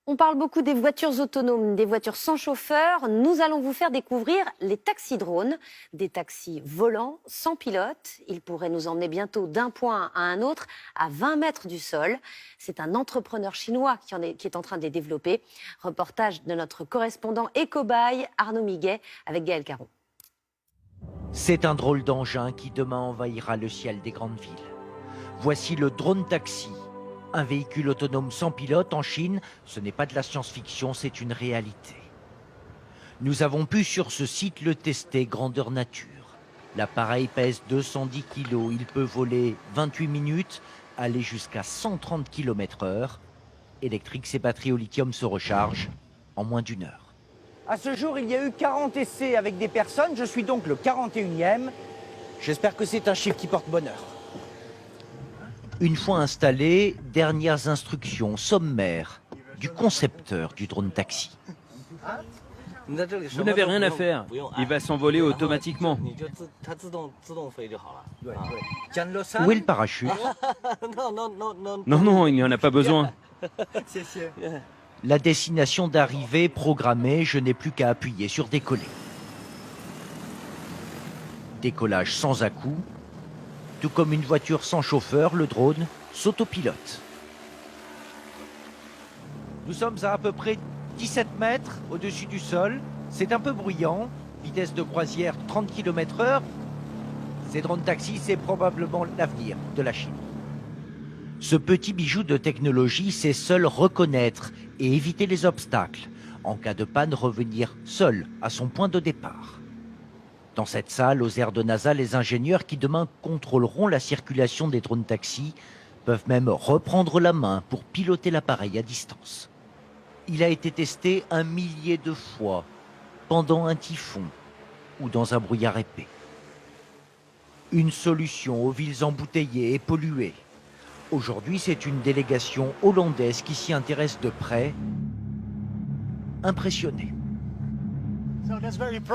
On parle beaucoup des voitures autonomes, des voitures sans chauffeur. Nous allons vous faire découvrir les taxis-drones, des taxis volants sans pilote. Ils pourraient nous emmener bientôt d'un point à un autre à 20 mètres du sol. C'est un entrepreneur chinois qui est en train de les développer. Reportage de notre correspondant et cobaye Arnaud Miguet avec Gaël Caron. C'est un drôle d'engin qui demain envahira le ciel des grandes villes. Voici le drone taxi. Un véhicule autonome sans pilote en Chine, ce n'est pas de la science-fiction, c'est une réalité. Nous avons pu sur ce site le tester grandeur nature. L'appareil pèse 210 kg, il peut voler 28 minutes, aller jusqu'à 130 km/h. Électrique, ses batteries au lithium se rechargent en moins d'1 heure. À ce jour, il y a eu 40 essais avec des personnes, je suis donc le 41e. J'espère que c'est un chiffre qui porte bonheur. Une fois installé, dernières instructions sommaires du concepteur du drone taxi. Vous n'avez rien à faire, il va s'envoler automatiquement. Où est le parachute? Non, il n'y en a pas besoin. La destination d'arrivée programmée, je n'ai plus qu'à appuyer sur décoller. Décollage sans à-coups. Tout comme une voiture sans chauffeur, le drone s'autopilote. Nous sommes à peu près 17 mètres au-dessus du sol. C'est un peu bruyant. Vitesse de croisière 30 km/h. Ces drones taxis, c'est probablement l'avenir de la Chine. Ce petit bijou de technologie sait seul reconnaître et éviter les obstacles. En cas de panne, revenir seul à son point de départ. Dans cette salle, aux aires de NASA, les ingénieurs qui demain contrôleront la circulation des drones taxis peuvent même reprendre la main pour piloter l'appareil à distance. Il a été testé 1 millier de fois pendant un typhon ou dans un brouillard épais. Une solution aux villes embouteillées et polluées. Aujourd'hui, c'est une délégation hollandaise qui s'y intéresse de près, impressionnée.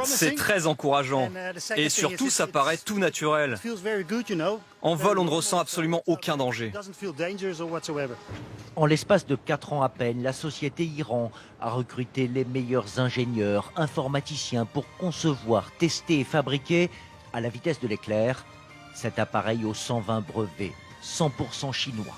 C'est très encourageant. Et surtout, ça paraît tout naturel. En vol, on ne ressent absolument aucun danger. En l'espace de 4 ans à peine, la société Iran a recruté les meilleurs ingénieurs, informaticiens pour concevoir, tester et fabriquer, à la vitesse de l'éclair, cet appareil aux 120 brevets, 100% chinois.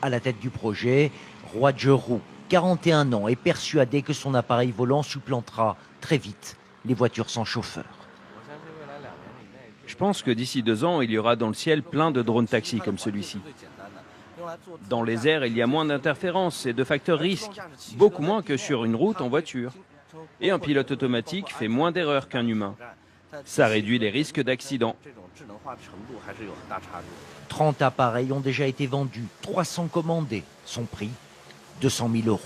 À la tête du projet, Roi Zheru, 41 ans, est persuadé que son appareil volant supplantera très vite les voitures sans chauffeur. Je pense que d'ici 2 ans, il y aura dans le ciel plein de drones taxis comme celui-ci. Dans les airs, il y a moins d'interférences et de facteurs risques, beaucoup moins que sur une route en voiture. Et un pilote automatique fait moins d'erreurs qu'un humain. Ça réduit les risques d'accident. 30 appareils ont déjà été vendus, 300 commandés. Son prix, 200 000 €.